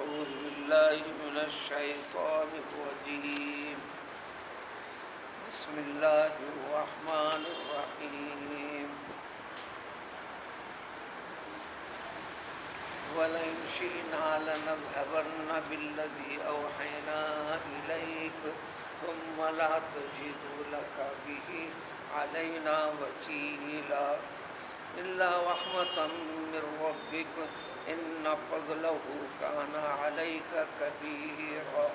أعوذ بالله من الشيطان الرجيم. بسم الله الرحمن الرحيم. ولئن شئنا لنذهبن بالذي أوحينا إليك ثم لا تجد لك به علينا وكيلا إلا رحمة من ربك إن فضله كان عليك كبيرا.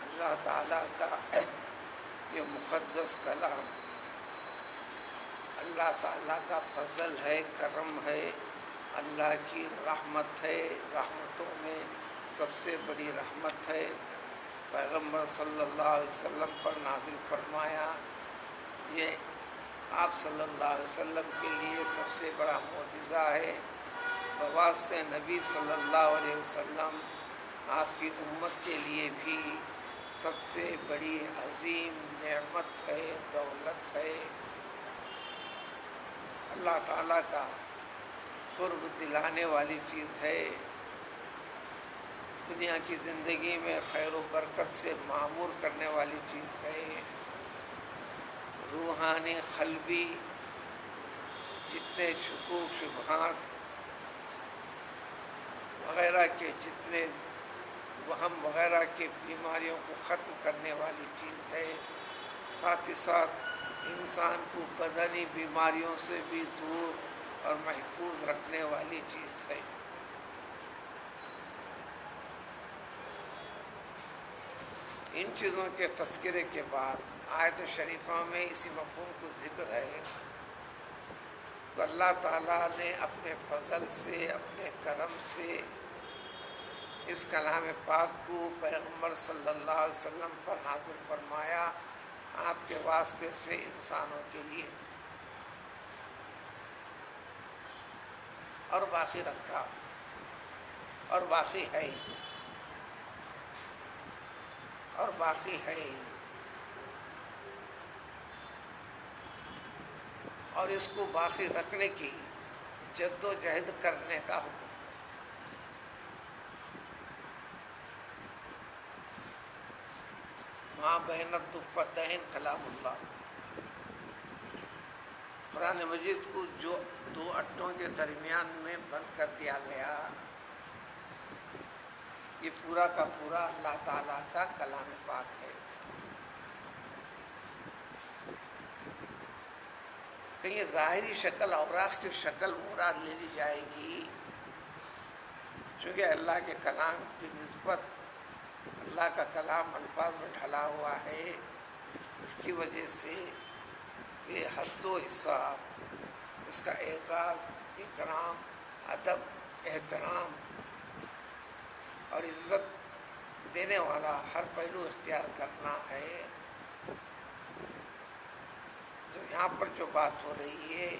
اللہ تعالیٰ کا یہ مقدس کلام اللہ تعالیٰ کا فضل ہے، کرم ہے، اللہ کی رحمت ہے، رحمتوں میں سب سے بڑی رحمت ہے. پیغمبر صلی اللہ علیہ وسلم پر نازل فرمایا. یہ آپ صلی اللہ علیہ وسلم کے لیے سب سے بڑا معجزہ ہے. بواسطہ نبی صلی اللہ علیہ وسلم آپ کی امت کے لیے بھی سب سے بڑی عظیم نعمت ہے، دولت ہے. اللہ تعالیٰ کا قرب دلانے والی چیز ہے. دنیا کی زندگی میں خیر و برکت سے معمور کرنے والی چیز ہے. روحانی قلبی جتنے شکوک شبہات وغیرہ کے جتنے وہم وغیرہ کے بیماریوں کو ختم کرنے والی چیز ہے. ساتھ ہی ساتھ انسان کو بدنی بیماریوں سے بھی دور اور محفوظ رکھنے والی چیز ہے. ان چیزوں کے تذکرے کے بعد آیت شریفہ میں اسی مفہوم کو ذکر ہے کہ اللہ تعالیٰ نے اپنے فضل سے، اپنے کرم سے اس کلام پاک کو پیغمبر صلی اللہ علیہ وسلم پر نازل فرمایا، آپ کے واسطے سے انسانوں کے لیے، اور باقی رکھا، اور باقی ہے، اور باقی ہے، اور اس کو باقی رکھنے کی جد و جہد کرنے کا حکم. ماں بین الضفتین کلام اللہ. قرآن مجید کو جو دو اٹوں کے درمیان میں بند کر دیا گیا، یہ پورا کا پورا اللہ تعالیٰ کا کلام پاک ہے. کہیں ظاہری شکل اوراق کی شکل مراد لے لی جائے گی، چونکہ اللہ کے کلام کی نسبت اللہ کا کلام الفاظ میں ڈھلا ہوا ہے. اس کی وجہ سے یہ حد و حساب، اس کا اعزاز، اکرام، ادب، احترام اور عزت دینے والا ہر پہلو اختیار کرنا ہے. تو یہاں پر جو بات ہو رہی ہے،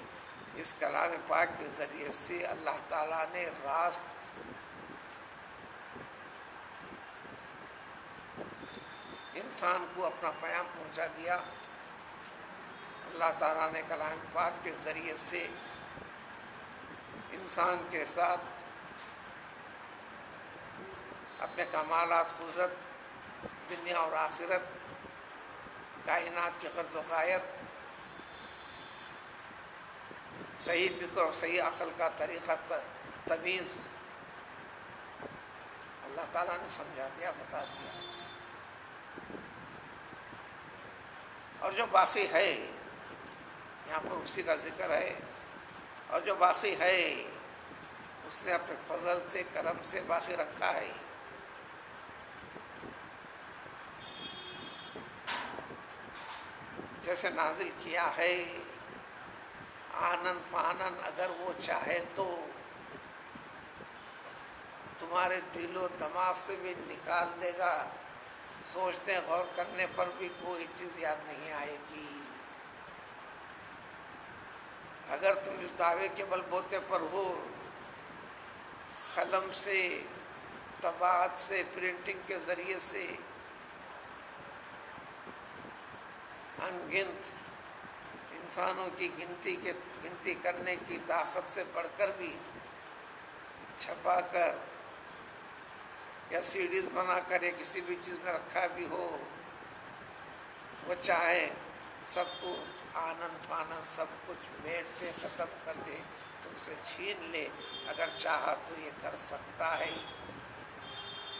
اس کلام پاک کے ذریعے سے اللہ تعالیٰ نے راز انسان کو اپنا پیام پہنچا دیا. اللہ تعالیٰ نے کلام پاک کے ذریعے سے انسان کے ساتھ اپنے کمالات، قدرت، دنیا اور آخرت، کائنات کی غرض و غایت، صحیح فکر اور صحیح عقل کا طریقہ تمیز اللہ تعالیٰ نے سمجھا دیا، بتا دیا. اور جو باقی ہے، یہاں پر اسی کا ذکر ہے، اور جو باقی ہے اس نے اپنے فضل سے، کرم سے باقی رکھا ہے. جیسے نازل کیا ہے آنن فانن، اگر وہ چاہے تو تمہارے دل و دماغ سے بھی نکال دے گا، سوچنے غور کرنے پر بھی کوئی چیز یاد نہیں آئے گی. اگر تم اس دعوے کے بل بوتے پر ہو، قلم سے، طباعت سے، پرنٹنگ کے ذریعے سے ان گنت انسانوں کی گنتی کرنے کی طاقت سے بڑھ کر بھی چھپا کر یا سیڈیز بنا کر یا کسی بھی چیز میں رکھا بھی ہو، وہ چاہے سب کچھ آنند فانند سب کچھ میٹ دے، ختم کر دے، تم سے چھین لے، اگر چاہا تو یہ کر سکتا ہے۔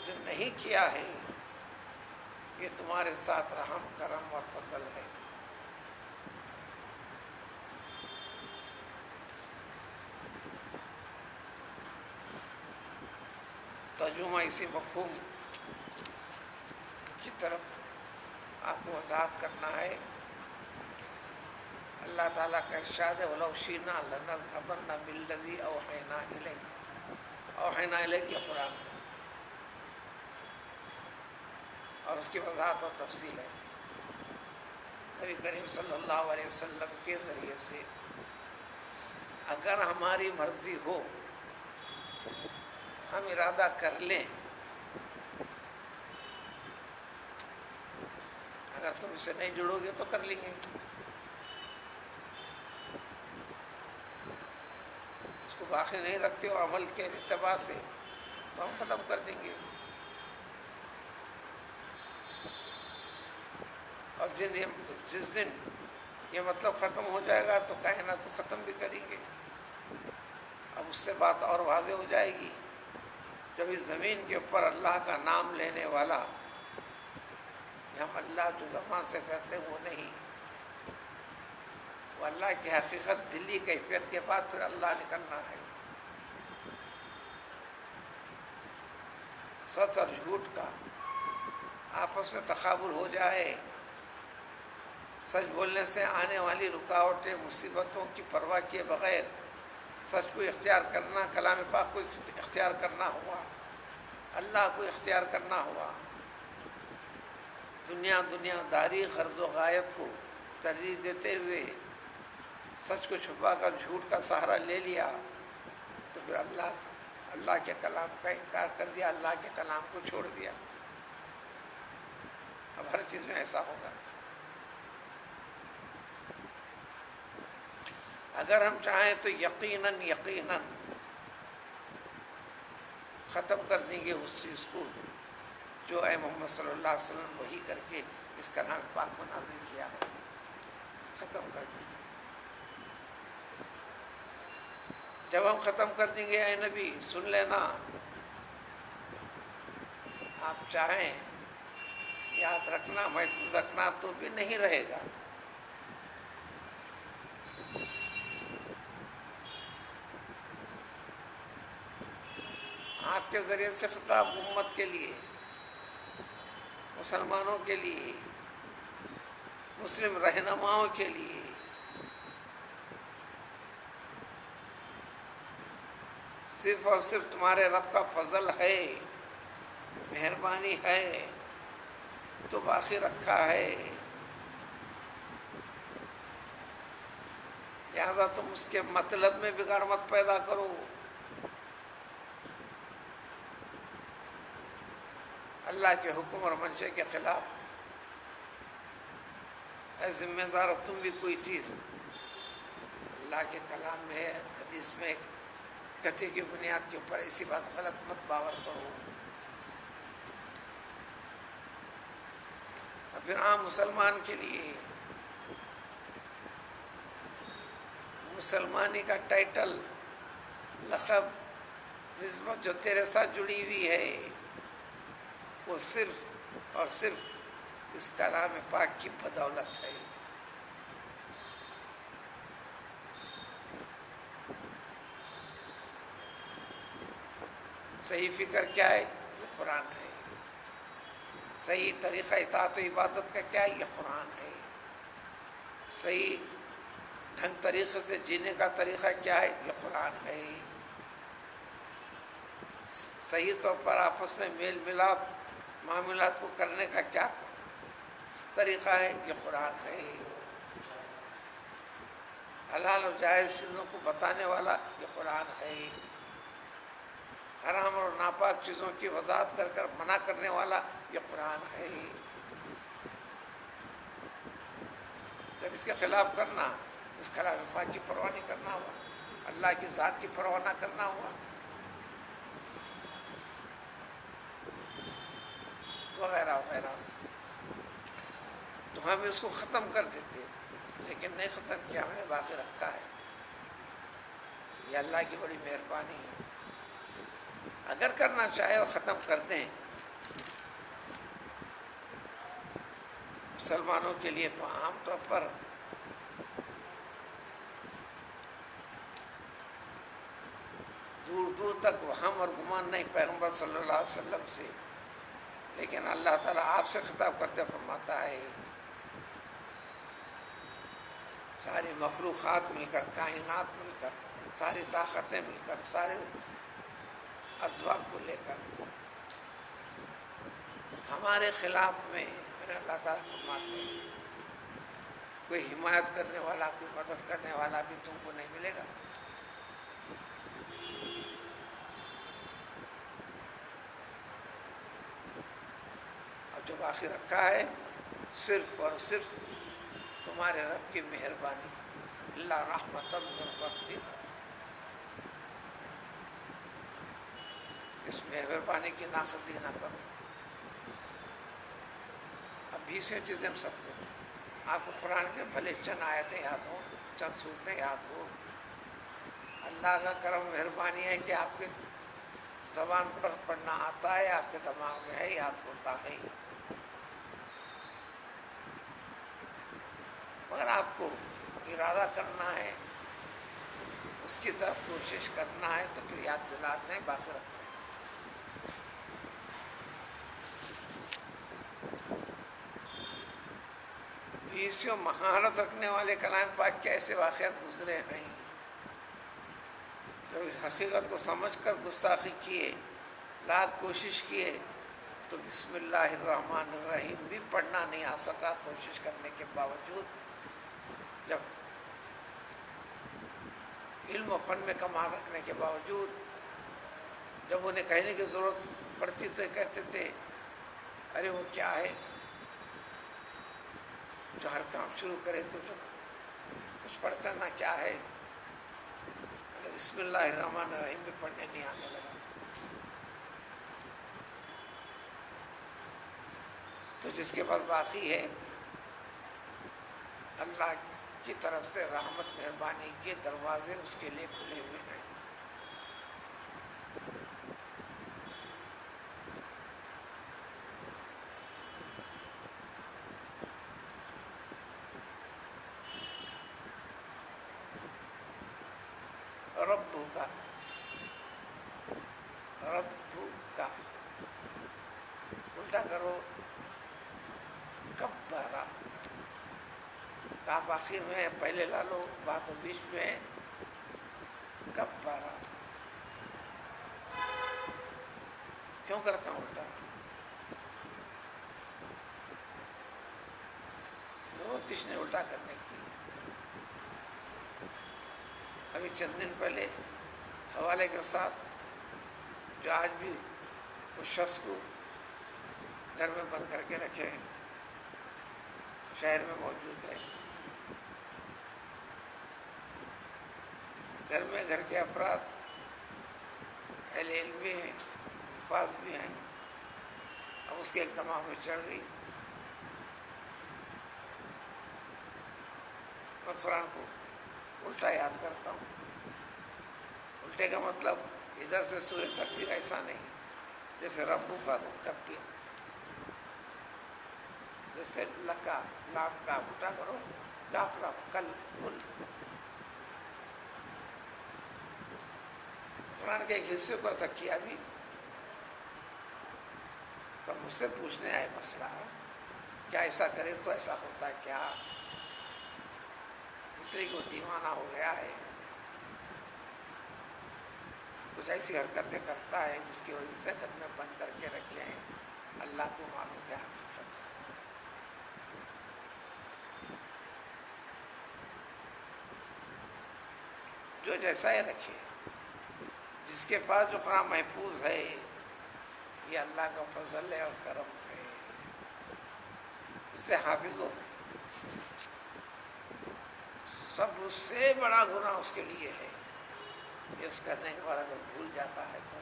جو نہیں کیا ہے یہ تمہارے ساتھ رحم کرم اور فضل ہے۔ ترجمہ اسی مفہوم کی طرف آپ کو وضاحت کرنا ہے۔ اللہ تعالیٰ کا ارشاد ہے وَلَوْ شِئْنَا لَنَذْهَبَنَّ بِالَّذِي أَوْحَيْنَا إِلَيْكَ، اوحینا الیک یہ قرآن ہے اور اس کی وضاحت اور تفصیل ہے۔ نبی کریم صلی اللہ علیہ وسلم کے ذریعے سے اگر ہماری مرضی ہو، ہم ارادہ کر لیں، اگر تم اسے نہیں جڑو گے تو کر لیں گے، اس کو باقی نہیں رکھتے ہو عمل کے اعتبار سے تو ہم ختم کر دیں گے۔ اور جس دن یہ مطلب ختم ہو جائے گا تو کائنات کو ختم بھی کریں گے۔ اب اس سے بات اور واضح ہو جائے گی، جب اس زمین کے اوپر اللہ کا نام لینے والا، ہم اللہ جو زبان سے کرتے ہیں وہ نہیں، وہ اللہ کی حقیقت دلی کیفیت کے بعد پھر اللہ نکلنا ہے۔ سچ اور جھوٹ کا آپس میں تقابل ہو جائے، سچ بولنے سے آنے والی رکاوٹیں مصیبتوں کی پرواہ کیے بغیر سچ کو اختیار کرنا، کلام پاک کو اختیار کرنا ہوا، اللہ کو اختیار کرنا ہوا، دنیا داری غرض و غایت کو ترجیح دیتے ہوئے سچ کو چھپا کر جھوٹ کا سہارا لے لیا تو پھر اللہ کے کلام کا انکار کر دیا، اللہ کے کلام کو چھوڑ دیا۔ اب ہر چیز میں ایسا ہوگا۔ اگر ہم چاہیں تو یقیناً ختم کر دیں گے اس چیز کو جو اے محمد صلی اللہ علیہ وسلم وحی کر کے اس کلام پاک کو نازل کیا ہے، ختم کر دیں گے۔ جب ہم ختم کر دیں گے اے نبی سن لینا، آپ چاہیں یاد رکھنا، محفوظ رکھنا تو بھی نہیں رہے گا۔ آپ کے ذریعے سے خطاب امت کے لیے، مسلمانوں کے لیے، مسلم رہنماؤں کے لیے، صرف اور صرف تمہارے رب کا فضل ہے، مہربانی ہے تو باقی رکھا ہے، لہذا تم اس کے مطلب میں بگاڑ مت پیدا کرو۔ اللہ کے حکم اور منشے کے خلاف اے ذمہ دار، تم بھی کوئی چیز اللہ کے کلام میں ہے، حدیث میں کتھے کی بنیاد کے اوپر ایسی بات غلط مت باور کرو۔ اور پھر عام مسلمان کے لیے مسلمانی کا ٹائٹل، لقب، نسبت جو تیرے ساتھ جڑی ہوئی ہے وہ صرف اور صرف اس کلام پاک کی بدولت ہے۔ صحیح فکر کیا ہے؟ یہ قرآن ہے۔ صحیح طریقہ اطاعت و عبادت کا کیا ہے؟ یہ قرآن ہے۔ صحیح ڈھنگ طریقے سے جینے کا طریقہ کیا ہے؟ یہ قرآن ہے۔ صحیح طور پر آپس میں میل ملاپ معاملات کو کرنے کا کیا طریقہ ہے؟ یہ قرآن ہے۔ حلال اور جائز چیزوں کو بتانے والا یہ قرآن ہے۔ حرام اور ناپاک چیزوں کی وضاحت کر کر منع کرنے والا یہ قرآن ہے۔ جب اس کے خلاف کرنا اس کلام پاک کی پرواہ نہیں کرنا ہوا، اللہ کی ذات کی پرواہ نہ کرنا ہوا، وغیرہ وغیرہ. تو ہم اس کو ختم کر دیتے، لیکن نہیں ختم کیا، ہم نے باقی رکھا ہے. یہ اللہ کی بڑی مہربانی ہے. اگر کرنا چاہے اور ختم کر دیں مسلمانوں کے لیے تو عام طور پر دور دور تک وہم اور گمان نہیں پیغمبر صلی اللہ علیہ وسلم سے، لیکن اللہ تعالیٰ آپ سے خطاب کرتے فرماتا ہے ساری مخلوقات مل کر، کائنات مل کر، ساری طاقتیں مل کر، سارے اسباب کو لے کر ہمارے خلاف میں میرے اللہ تعالیٰ فرماتے ہیں کوئی حمایت کرنے والا، کوئی مدد کرنے والا بھی تم کو نہیں ملے گا. اور جو باقی رکھا ہے صرف اور صرف تمہارے رب کی مہربانی، اللہ رحمت من ربک، اس مہربانی کی ناقدری نہ کرو. اب 20 چیزیں سب کو آپ کو قرآن کے بھلے چند آیتیں یاد ہوں، چند صورتیں یاد ہو، اللہ کا کرم مہربانی ہے کہ آپ کے زبان پر پڑھنا آتا ہے، آپ کے دماغ میں ہے، یاد ہوتا ہے. مگر آپ کو ارادہ کرنا ہے، اس کی طرف کوشش کرنا ہے، تو پھر یاد دلاتے ہیں، باقی رکھتے ہیں. بیسیوں مہارت رکھنے والے کلام پاک کے ایسے واقعات گزرے ہیں. جب اس حقیقت کو سمجھ کر گستاخی کیے، لاکھ کوشش کیے، تو بسم اللہ الرحمن الرحیم بھی پڑھنا نہیں آ سکا کوشش کرنے کے باوجود. جب علم و فن میں کمال رکھنے کے باوجود، جب انہیں کہنے کی ضرورت پڑتی تو یہ کہتے تھے ارے وہ کیا ہے، جو ہر کام شروع کرے تو جو کچھ پڑھتا نہ کیا ہے. بسم اللہ الرحمن الرحیم بھی پڑھنے نہیں آنے لگا. تو جس کے پاس باقی ہے، اللہ کی طرف سے رحمت مہربانی کے دروازے اس کے لیے کھلے ہوئے ہیں. ربو کا الٹا کرو، کبارا، کاف آخر میں پہلے لا لو، بات و بیچ میں، کبارا. کیوں کرتا ہوں الٹا؟ ضرورت اس نے الٹا کرنے کی. ابھی چند دن پہلے حوالے کے ساتھ جو آج بھی اس شخص کو گھر میں بند کر کے رکھے ہیں، شہر میں موجود ہے. گھر میں گھر کے افراد اہل علم بھی ہیں، حفاظ بھی ہیں. اب اس کے ایک دماغ میں چڑھ گئی، میں قرآن کو الٹا یاد کرتا ہوں. الٹے کا مطلب ادھر سے سورہ ترتیب ایسا نہیں جیسے ربو کا کبیر، جیسے لکا لام کا الٹا کرو، کاف لام کل کل. قرآن کے ایک حصے کو ایسا کیا بھی. تو مجھ سے پوچھنے آئے مسئلہ کیا ایسا کرے تو ایسا ہوتا ہے کیا؟ اس لیے وہ دیوانہ ہو گیا ہے، کچھ ایسی حرکتیں کرتا ہے جس کی وجہ سے گھر میں بند کر کے رکھے ہیں. اللہ کو معلوم کیا حقیقت ہے. جو جیسا ہی رکھے، جس کے پاس جو قرآن محفوظ ہے، یہ اللہ کا فضل ہے اور کرم ہے. اس لیے حافظوں میں سب اس سے بڑا گناہ اس کے لیے ہے، یہ اس کرنے کے بعد اگر بھول جاتا ہے تو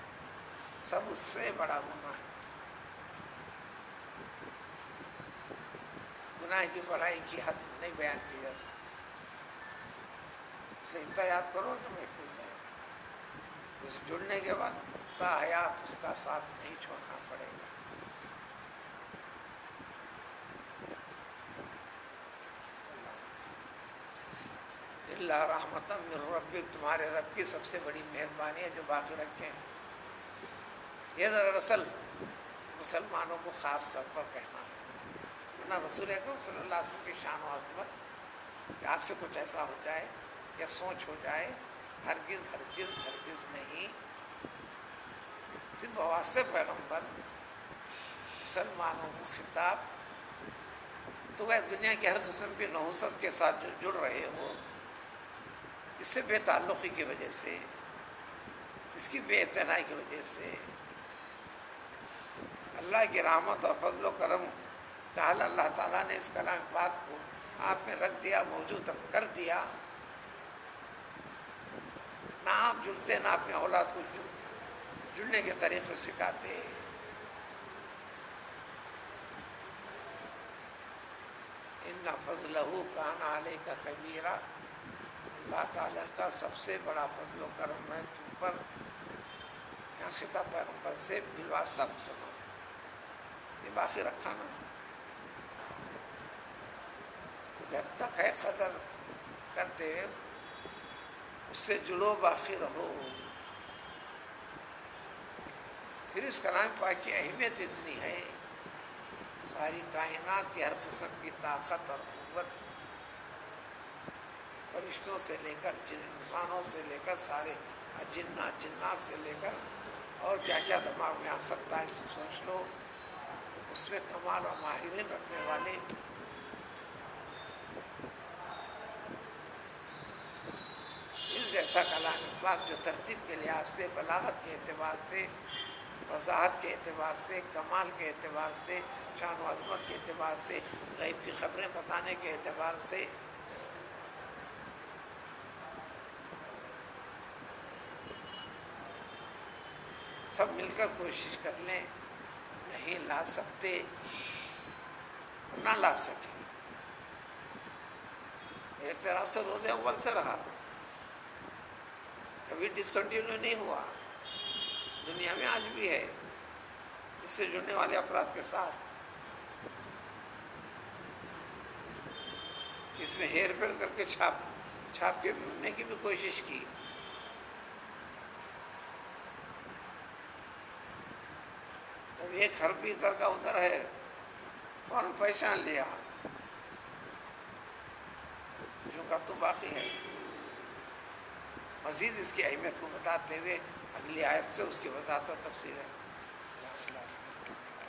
سب اس سے بڑا گناہ ہے۔ گناہ کی بڑائی کی حد نہیں بیان کی جا سکتی، اس لیے اتنا یاد کرو کہ محفوظ رہے، اس جڑنے کے بعد تا حیات اس کا ساتھ نہیں چھوڑنا پڑے گا۔ اللہ رحمت من ربک، تمہارے رب کی سب سے بڑی مہربانی ہے جو باقی رکھیں۔ یہ دراصل مسلمانوں کو خاص طور پر کہنا ہے، ورنہ رسول اکرم صلی اللہ علیہ وسلم کی شان و عظمت کہ آپ سے کچھ ایسا ہو جائے یا سوچ ہو جائے، ہرگز ہرگز ہرگز نہیں۔ صرف بواسطہ پیغمبر مسلمانوں کو خطاب، تو وہ دنیا کی ہر قسم کی نحوست کے ساتھ جو جڑ رہے ہو، اس سے بے تعلقی کی وجہ سے، اس کی بے اعتنائی کی وجہ سے، اللہ کی رحمت اور فضل و کرم کا حال اللہ تعالیٰ نے اس کلام پاک کو آپ میں رکھ دیا، موجود کر دیا۔ نہ آپ جڑتے، نہ اپنے اولاد کو جڑنے کے طریقے سکھاتے۔ ان فضلہ کان علیک کبیرا، اللہ تعالیٰ کا سب سے بڑا فضل و کرم ہے تم پر۔ یہاں خطاب پیغمبر سے بالواسطہ مسلمان، یہ باقی رکھا نا، جب تک ہے قدر کرتے اس سے جڑو، باقی رہو۔ پھر اس کلام پاک کی اہمیت اتنی ہے، ساری کائنات کی ہر قسم کی طاقت اور قوت، فرشتوں سے لے کر انسانوں سے لے کر سارے جنات سے لے کر اور کیا کیا دماغ میں آ سکتا ہے سوچ لو، اس میں کمال اور ماہرین رکھنے والے اس جیسا کلام پاک جو ترتیب کے لحاظ سے، بلاغت کے اعتبار سے، وضاحت کے اعتبار سے، کمال کے اعتبار سے، شان و عظمت کے اعتبار سے، غیب کی خبریں بتانے کے اعتبار سے، سب مل کر کوشش کر لیں، نہیں لا سکتے نہ لا سکیں۔ اعتراض تو روز اول سے رہا، کبھی ڈسکنٹینیو نہیں ہوا، دنیا میں آج بھی ہے اس سے جڑنے والے افراد کے ساتھ۔ اس میں ہیر پھیر کر کے چھاپ کے بننے کی بھی کوشش کی، اب ایک حرف بھی ادھر کا ادھر ہے، فوراً پہچان لیا، جو کا تو باقی ہے۔ مزید اس کی اہمیت کو بتاتے ہوئے اگلی آیت سے اس کی وضاحت اور تفصیل ہے۔